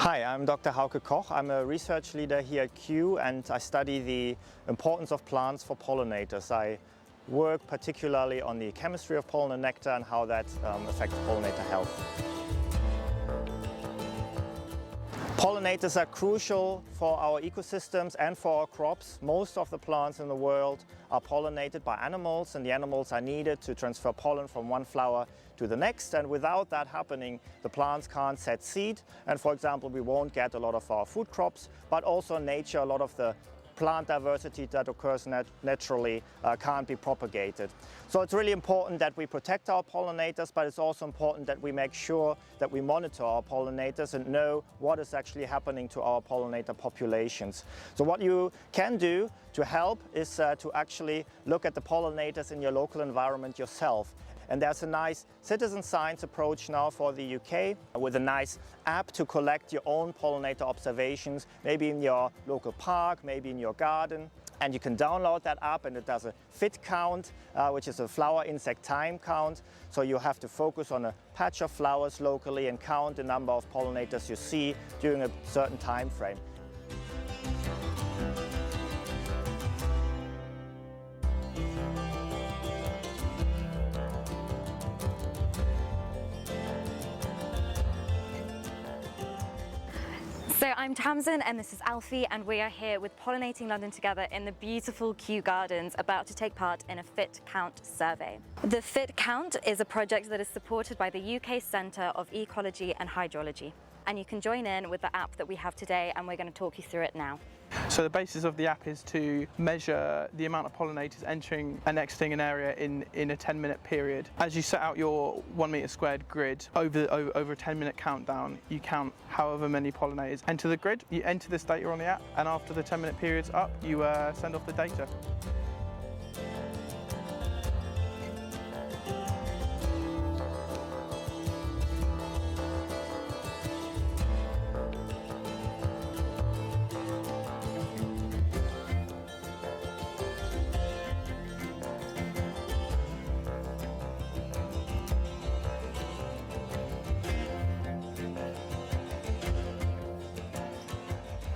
Hi, I'm Dr. Hauke Koch. I'm a research leader here at Kew and I study the importance of plants for pollinators. I work particularly on the chemistry of pollen and nectar and how that affects pollinator health. Pollinators are crucial for our ecosystems and for our crops. Most of the plants in the world are pollinated by animals, and the animals are needed to transfer pollen from one flower to the next. And without that happening, the plants can't set seed. And for example, we won't get a lot of our food crops, but also in nature, a lot of the plant diversity that occurs naturally can't be propagated. So it's really important that we protect our pollinators, but it's also important that we make sure that we monitor our pollinators and know what is actually happening to our pollinator populations. So what you can do to help is to actually look at the pollinators in your local environment yourself. And there's a nice citizen science approach now for the UK with a nice app to collect your own pollinator observations, maybe in your local park, maybe in your garden. And you can download that app and it does a fit count, which is a flower insect time count. So you have to focus on a patch of flowers locally and count the number of pollinators you see during a certain time frame. So I'm Tamsin and this is Alfie, and we are here with Pollinating London Together in the beautiful Kew Gardens, about to take part in a Fit Count survey. The Fit Count is a project that is supported by the UK Centre of Ecology and Hydrology. And you can join in with the app that we have today, and we're going to talk you through it now. So the basis of the app is to measure the amount of pollinators entering and exiting an area in a 10-minute period. As you set out your 1 metre squared grid, over a 10-minute countdown, you count however many pollinators enter the grid. You enter this data on the app, and after the 10-minute period's up, you send off the data.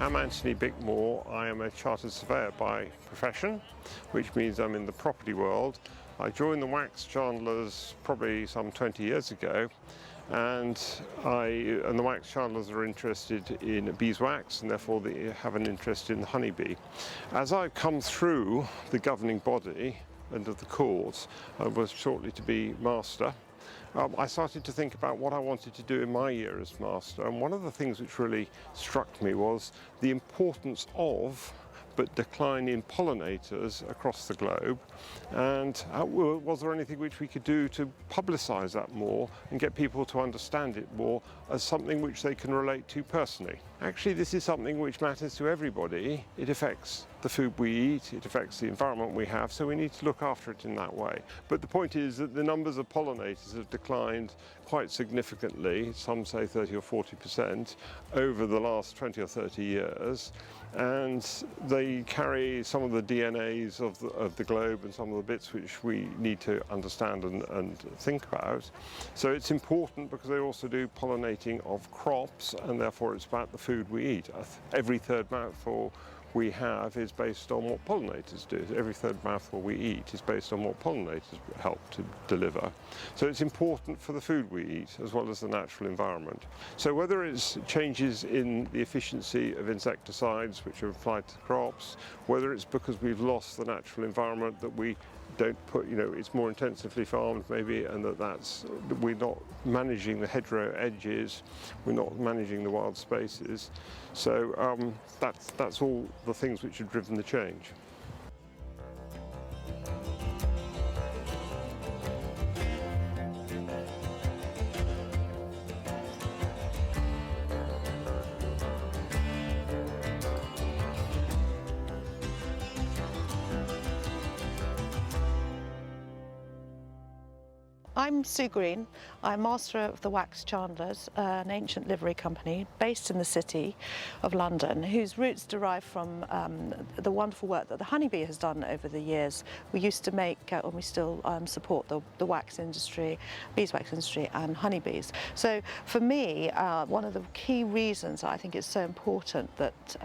I'm Anthony Bickmore. I am a chartered surveyor by profession, which means I'm in the property world. I joined the wax chandlers probably some 20 years ago, and the wax chandlers are interested in beeswax, and therefore they have an interest in the honeybee. As I've come through the governing body and of the courts, I was shortly to be master. I started to think about what I wanted to do in my year as master, and one of the things which really struck me was the importance of but decline in pollinators across the globe, and was there anything which we could do to publicise that more and get people to understand it more as something which they can relate to personally. Actually, this is something which matters to everybody. It affects the food we eat, it affects the environment we have, so we need to look after it in that way. But the point is that the numbers of pollinators have declined quite significantly, some say 30 or 40%, over the last 20 or 30 years. And they carry some of the DNAs of the globe and some of the bits which we need to understand and think about. So it's important because they also do pollinating of crops, and therefore it's about the food we eat. Every third mouthful we have is based on what pollinators do. Every third mouthful we eat is based on what pollinators help to deliver. So it's important for the food we eat as well as the natural environment. So whether it's changes in the efficiency of insecticides which are applied to crops, whether it's because we've lost the natural environment that we don't put, it's more intensively farmed maybe, and we're not managing the hedgerow edges, we're not managing the wild spaces. So that's all the things which have driven the change. I'm Sue Green. I'm master of the Wax Chandlers, an ancient livery company based in the city of London, whose roots derive from the wonderful work that the honeybee has done over the years. We used to make, and we still support the wax industry, beeswax industry and honeybees. So for me, one of the key reasons I think it's so important that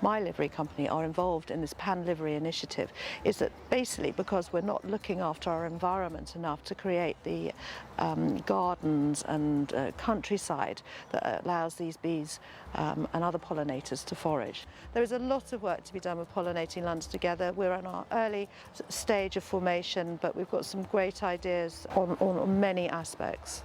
my livery company are involved in this pan-livery initiative is that basically because we're not looking after our environment enough to create the gardens and countryside that allows these bees and other pollinators to forage. There is a lot of work to be done with Pollinating London Together. We're in our early stage of formation, but we've got some great ideas on many aspects.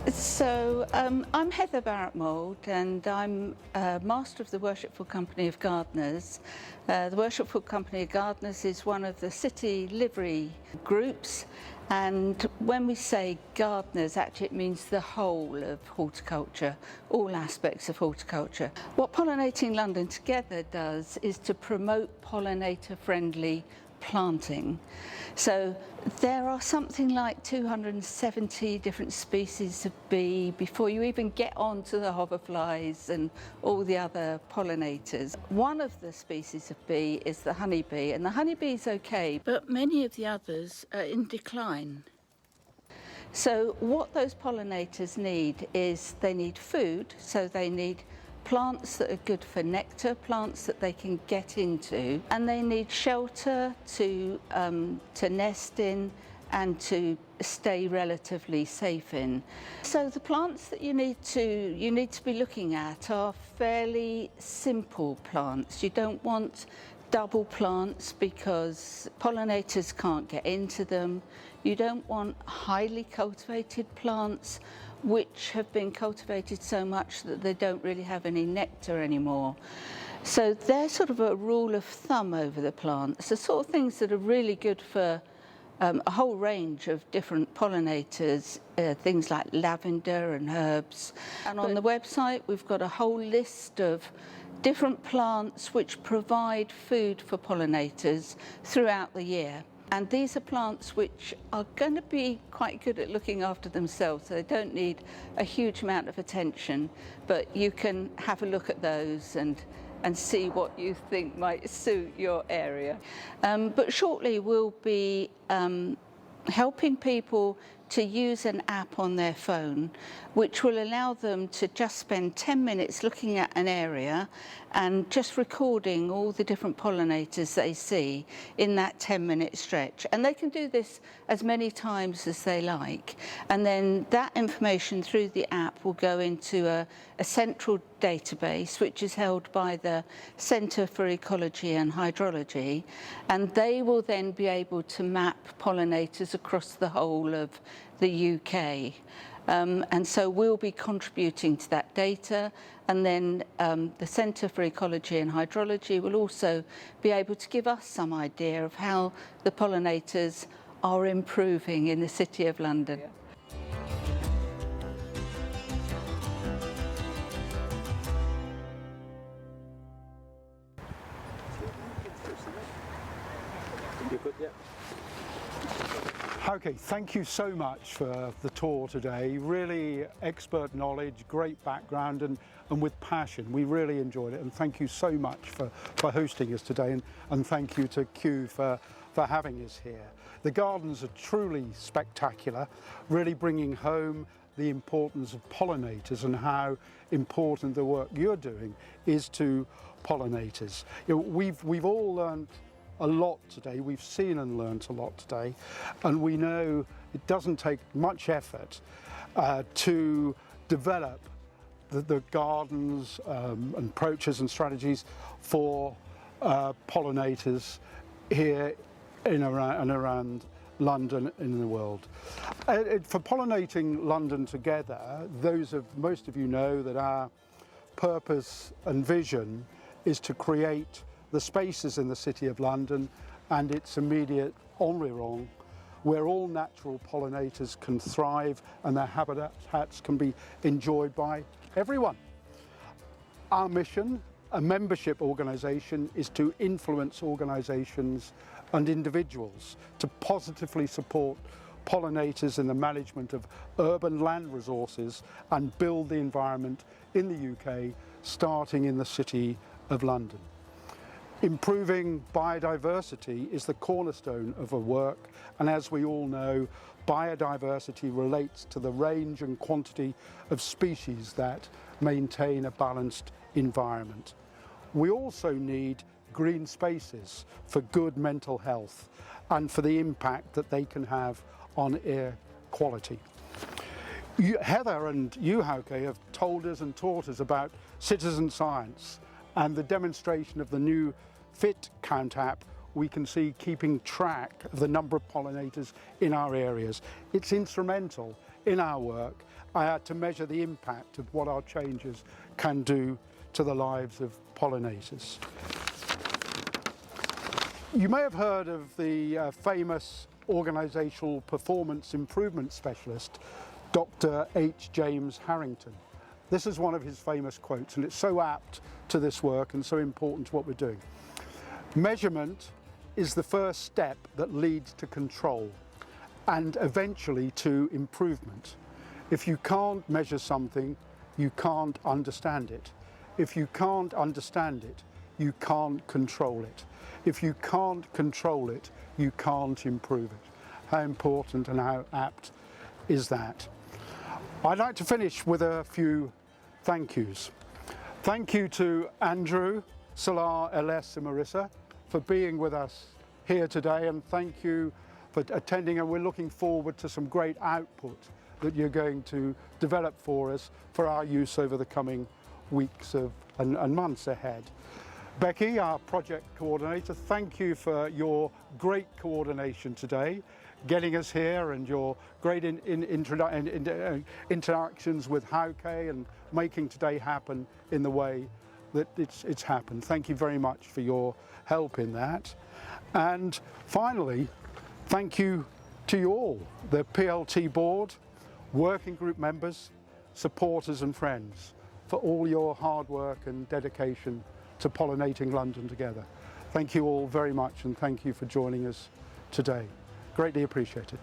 So I'm Heather Barrett-Mould and I'm Master of the Worshipful Company of Gardeners. The Worshipful Company of Gardeners is one of the city livery groups, and when we say gardeners, actually it means the whole of horticulture, all aspects of horticulture. What Pollinating London Together does is to promote pollinator-friendly planting. So there are something like 270 different species of bee before you even get on to the hoverflies and all the other pollinators. One of the species of bee is the honeybee, and the honeybee is okay, but many of the others are in decline. So what those pollinators need is they need food, so they need plants that are good for nectar, plants that they can get into, and they need shelter to nest in and to stay relatively safe in. So the plants that you need to be looking at are fairly simple plants. You don't want double plants because pollinators can't get into them. You don't want highly cultivated plants which have been cultivated so much that they don't really have any nectar anymore. So they're sort of a rule of thumb over the plants, the sort of things that are really good for a whole range of different pollinators, things like lavender and herbs. And on the website we've got a whole list of different plants which provide food for pollinators throughout the year. And these are plants which are going to be quite good at looking after themselves, so they don't need a huge amount of attention, but you can have a look at those and see what you think might suit your area. But shortly we'll be helping people to use an app on their phone which will allow them to just spend 10 minutes looking at an area and just recording all the different pollinators they see in that 10-minute stretch. And they can do this as many times as they like, and then that information through the app will go into a central database which is held by the Centre for Ecology and Hydrology, and they will then be able to map pollinators across the whole of the UK. And so we'll be contributing to that data, and then the Centre for Ecology and Hydrology will also be able to give us some idea of how the pollinators are improving in the City of London. Yeah. Okay, thank you so much for the tour today. Really expert knowledge, great background, and with passion. We really enjoyed it, and thank you so much for hosting us today, and thank you to Kew for having us here. The gardens are truly spectacular, really bringing home the importance of pollinators and how important the work you're doing is to pollinators. You know, we've all learned a lot today. We've seen and learnt a lot today, and we know it doesn't take much effort to develop the gardens and approaches and strategies for pollinators here in and around London and in the world. For Pollinating London Together, most of you know that our purpose and vision is to create the spaces in the City of London and its immediate environ where all natural pollinators can thrive and their habitats can be enjoyed by everyone. Our mission, a membership organisation, is to influence organisations and individuals to positively support pollinators in the management of urban land resources and build the environment in the UK, starting in the City of London. Improving biodiversity is the cornerstone of our work, and as we all know, biodiversity relates to the range and quantity of species that maintain a balanced environment. We also need green spaces for good mental health and for the impact that they can have on air quality. Heather and you, Hauke, have told us and taught us about citizen science and the demonstration of the new Fit Count app. We can see keeping track of the number of pollinators in our areas. It's instrumental in our work to measure the impact of what our changes can do to the lives of pollinators. You may have heard of the famous organisational performance improvement specialist, Dr. H. James Harrington. This is one of his famous quotes, and it's so apt to this work and so important to what we're doing. Measurement is the first step that leads to control and eventually to improvement. If you can't measure something, you can't understand it. If you can't understand it, you can't control it. If you can't control it, you can't improve it. How important and how apt is that? I'd like to finish with a few thank yous. Thank you to Andrew, Salar, Eles and Marissa for being with us here today, and thank you for attending, and we're looking forward to some great output that you're going to develop for us for our use over the coming weeks and months ahead. Becky, our project coordinator, thank you for your great coordination today, getting us here, and your great interactions with Hauke and making today happen in the way that it's happened. Thank you very much for your help in that. And finally, thank you to you all, the PLT board, working group members, supporters and friends, for all your hard work and dedication to pollinating London together. Thank you all very much, and thank you for joining us today. Greatly appreciated.